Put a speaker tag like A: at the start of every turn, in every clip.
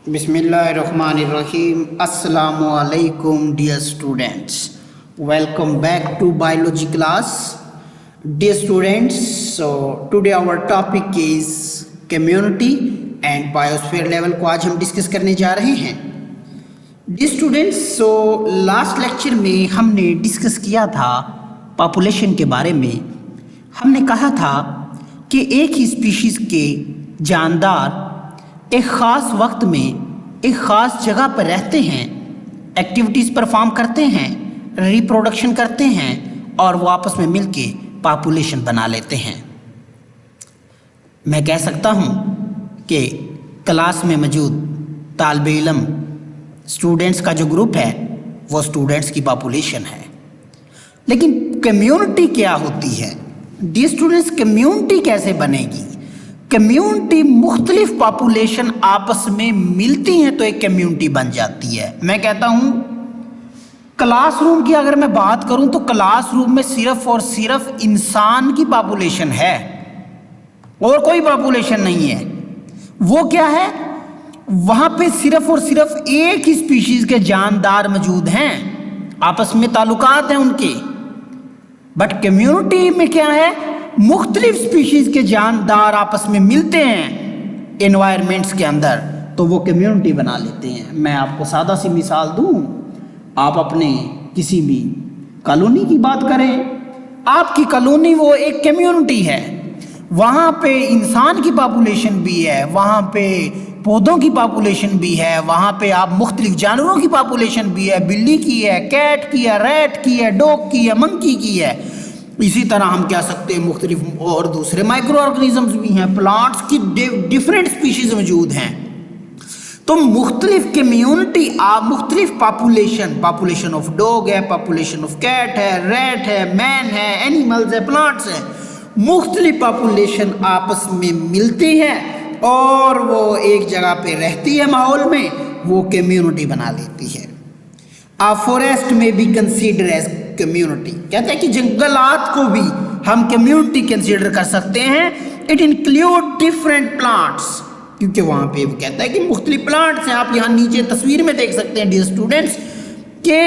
A: Bismillahirrahmanirrahim. Assalamu alaikum dear students. Welcome back to biology class. Dear students, so today our topic is community and biosphere level को आज हम discuss करने जा रहे हैं. Dear students, so last lecture में हमने डिस्कस किया था पॉपुलेशन के बारे में. हमने कहा था कि एक ही स्पीशीज़ के जानदार एक ख़ास वक्त में एक ख़ास जगह पर रहते हैं, एक्टिविटीज़ परफॉर्म करते हैं, रिप्रोडक्शन करते हैं और वो आपस में मिलके पॉपुलेशन बना लेते हैं. मैं कह सकता हूँ कि क्लास में मौजूद तालिब इल्म स्टूडेंट्स का जो ग्रुप है वो स्टूडेंट्स की पॉपुलेशन है. लेकिन कम्युनिटी क्या होती है? डियर स्टूडेंट्स, कम्युनिटी कैसे बनेगी? कम्युनिटी मुख्तलिफ पॉपुलेशन आपस में मिलती हैं तो एक कम्युनिटी बन जाती है. मैं कहता हूँ क्लासरूम की अगर मैं बात करूँ तो क्लासरूम में सिर्फ और सिर्फ इंसान की पॉपुलेशन है और कोई पॉपुलेशन नहीं है. वो क्या है? वहाँ पे सिर्फ और सिर्फ एक ही स्पीशीज़ के जानदार मौजूद हैं, आपस में ताल्लुकात हैं उनके. बट कम्युनिटी में क्या है? मुख्तलिफ स्पीशीज़ के जानदार आपस में मिलते हैं एनवायरमेंट्स के अंदर तो वो कम्युनिटी बना लेते हैं. मैं आपको सादा सी मिसाल दूँ. आप अपने किसी भी कॉलोनी की बात करें, आपकी कॉलोनी वो एक कम्युनिटी है. वहाँ पे इंसान की पॉपुलेशन भी है, वहाँ पे पौधों की पॉपुलेशन भी है, वहाँ पे आप मुख्तलिफ जानवरों की पॉपुलेशन भी है, बिल्ली की है, कैट की है, रैट की है, डॉग की है, मंकी की है. इसी तरह हम कह सकते हैं मुख्तलिफ और दूसरे माइक्रो ऑर्गेनिजम्स भी हैं, प्लांट्स की डिफरेंट स्पीशीज़ मौजूद हैं. तो मुख्तलिफ कम्युनिटी मुख्तलिफ पॉपुलेशन ऑफ डॉग है, पॉपुलेशन ऑफ कैट है, रैट है, मैन है, एनिमल्स है, प्लांट्स है. मुख्तलिफ पॉपुलेशन आपस में मिलती हैं और वो एक जगह पे रहती है, माहौल में वो कम्युनिटी बना लेती है. A forest may be considered as community. कहते हैं कि जंगलात को भी हम कम्युनिटी कंसीडर कर सकते हैं. इट इंक्लूड डिफरेंट प्लांट्स, क्योंकि वहाँ पे वो कहता है कि मुख्तलिफ प्लांट्स हैं. आप यहाँ नीचे तस्वीर में देख सकते हैं डियर स्टूडेंट्स कि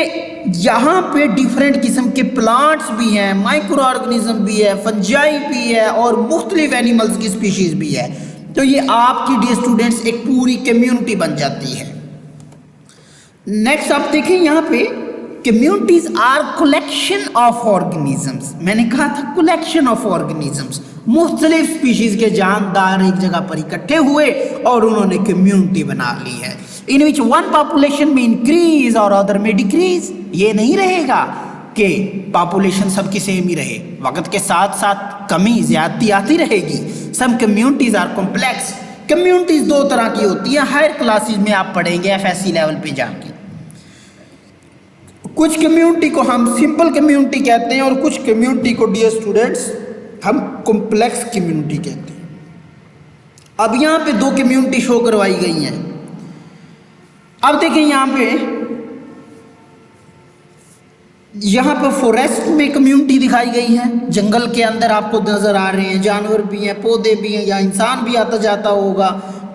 A: यहाँ पे डिफरेंट किस्म के प्लांट्स भी हैं, माइक्रो ऑर्गेनिज्म भी है, फंजाई भी है और मुख्तलिफ एनिमल्स की स्पीशीज़ भी है. तो ये आपकी डियर स्टूडेंट्स एक पूरी कम्युनिटी बन जाती है. नेक्स्ट आप देखें यहाँ पे communities are collection of organisms. मैंने कहा था कलेक्शन ऑफ ऑर्गेनिजम्स. मुख्तलिफ स्पीशीज के जानदार एक जगह पर इकट्ठे हुए और उन्होंने कम्युनिटी बना ली है. इन विच वन पॉपुलेशन में इंक्रीज और अदर में डिक्रीज. ये नहीं रहेगा कि पॉपुलेशन सबकी सेम ही रहे, वक्त के साथ साथ कमी ज्यादती आती रहेगी. सम कम्युनिटीज आर कॉम्प्लेक्स. कम्युनिटीज दो तरह की होती है, हायर क्लासेस में आप पढ़ेंगे एफएससी लेवल पे जाके. कुछ कम्युनिटी को हम सिंपल कम्युनिटी कहते हैं और कुछ कम्युनिटी को डियर स्टूडेंट्स हम कॉम्प्लेक्स कम्युनिटी कहते हैं. अब यहाँ पे दो कम्युनिटी शो करवाई गई हैं. अब देखें यहाँ पे फॉरेस्ट में कम्युनिटी दिखाई गई है. जंगल के अंदर आपको नज़र आ रहे हैं जानवर भी हैं, पौधे भी हैं, या इंसान भी आता जाता होगा.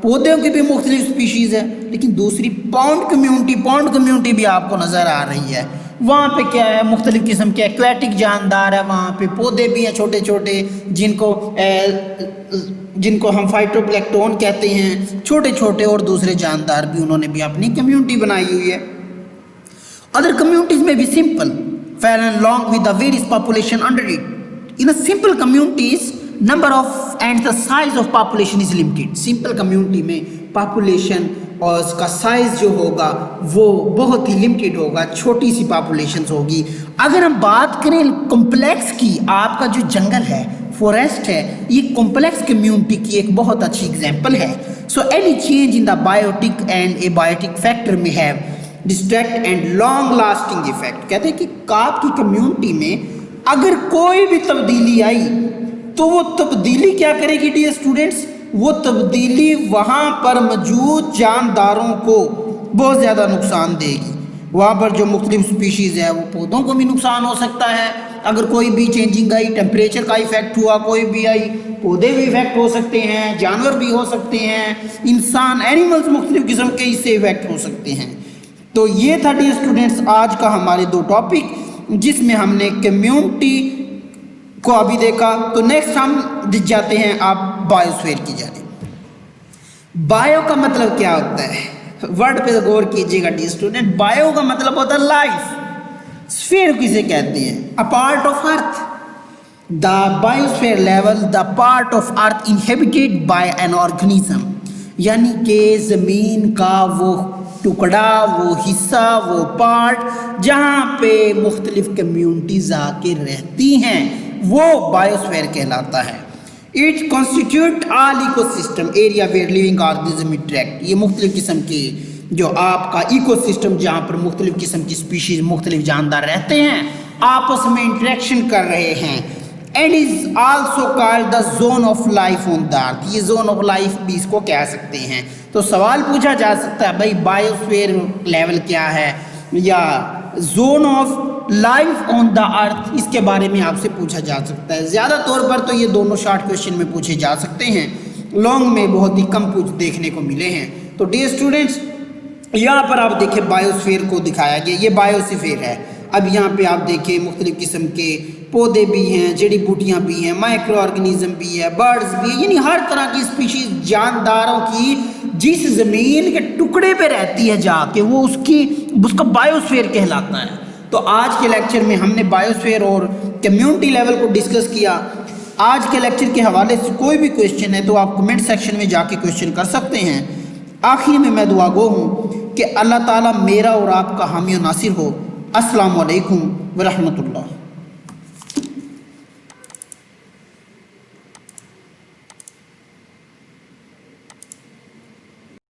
A: पौधों की भी मुख्तलिफ स्पीशीज़ है. लेकिन दूसरी पॉन्ड कम्युनिटी भी आपको नज़र आ रही है. वहाँ पे क्या है? मुख्तलिफ किस्म के एक्वेटिक जानदार है. वहाँ पे पौधे भी हैं छोटे छोटे जिनको हम फाइटोप्लैंक्टन कहते हैं, छोटे छोटे और दूसरे जानदार भी उन्होंने भी अपनी कम्युनिटी बनाई हुई है. Other communities may be simple, fair and along with the various population under it. In a simple communities, number of and the size of population is limited. Simple community में population और उसका size जो होगा वो बहुत ही limited होगा, छोटी सी populations होगी. अगर हम बात करें complex की, आपका जो जंगल है, forest है, ये complex community की एक बहुत अच्छी example है. So any change in the biotic and abiotic factor may have distract and long lasting effect. कहते हैं कि आपकी कम्युनिटी में अगर कोई भी तब्दीली आई तो वो तब्दीली क्या करेगी डियर स्टूडेंट्स? वो तब्दीली वहाँ पर मौजूद जानदारों को बहुत ज़्यादा नुकसान देगी. वहाँ पर जो मुख्तलिफ स्पीशीज़ है वो पौधों को भी नुकसान हो सकता है. अगर कोई भी चेंजिंग आई, टेम्परेचर का इफेक्ट हुआ, कोई भी आई पौधे भी इफेक्ट हो सकते हैं, जानवर भी हो सकते हैं, इंसान एनिमल्स मुख्तलिफ किस्म के इससे इफेक्ट हो सकते हैं। तो ये था डियर स्टूडेंट्स आज का हमारे 2 टॉपिक जिसमें हमने कम्युनिटी को अभी देखा। तो नेक्स्ट हम जाते हैं आप बायोस्फीयर की जानिब। बायो का मतलब क्या होता है, वर्ड पे गौर कीजिएगा डियर स्टूडेंट। बायो का मतलब होता है लाइफ। स्फीयर किसे कहते हैं, a part of earth. The biosphere level the part of earth inhabited bye an organism, यानी कि ज़मीन का वो टुकड़ा, वो हिस्सा, वो पार्ट जहाँ पे मुख्तलिफ कम्यूनिटीज़ आके रहती हैं, वो बायोस्फीयर कहलाता है। It constitute all ecosystem area where living organism interact. ये मुख्तलिफ किस्म की जो आपका इकोसिस्टम जहाँ पर मुख्तलिफ किस्म की स्पीशीज़ मुख्तलिफ जानदार रहते हैं, आपस में इंटरेक्शन कर रहे हैं। And is also called the zone of life on the earth. ये जोन ऑफ लाइफ भी इसको कह सकते हैं। तो सवाल पूछा जा सकता है भाई बायोस्फीयर लेवल क्या है या zone of life on the earth, इसके बारे में आपसे पूछा जा सकता है। ज़्यादा तौर पर तो ये दोनों शॉर्ट क्वेश्चन में पूछे जा सकते हैं, लॉन्ग में बहुत ही कम कुछ देखने को मिले हैं। तो डियर स्टूडेंट्स यहाँ पर आप देखें बायोस्फीयर को दिखाया गया, ये बायोस्फीयर है। अब यहाँ पे आप देखिए मुख्तलिफ किस्म के पौधे भी हैं, जड़ी बूटियाँ भी हैं, माइक्रो ऑर्गेनिज्म भी है, बर्ड्स भी है, यानी हर तरह की स्पीशीज़ जानदारों की जिस ज़मीन के टुकड़े पे रहती है जाके वो उसका बायोस्फीयर कहलाता है। तो आज के लेक्चर में हमने बायोस्फीयर और कम्युनिटी लेवल को डिस्कस किया। आज के लेक्चर के हवाले से कोई भी क्वेश्चन है तो आप कमेंट सेक्शन में जाके क्वेश्चन कर सकते हैं। आखिर में मैं दुआ गो हूँ कि अल्लाह ताला मेरा और आपका हामी और नासिर हो। अस्सलामु अलैकुम व रहमतुल्लाह।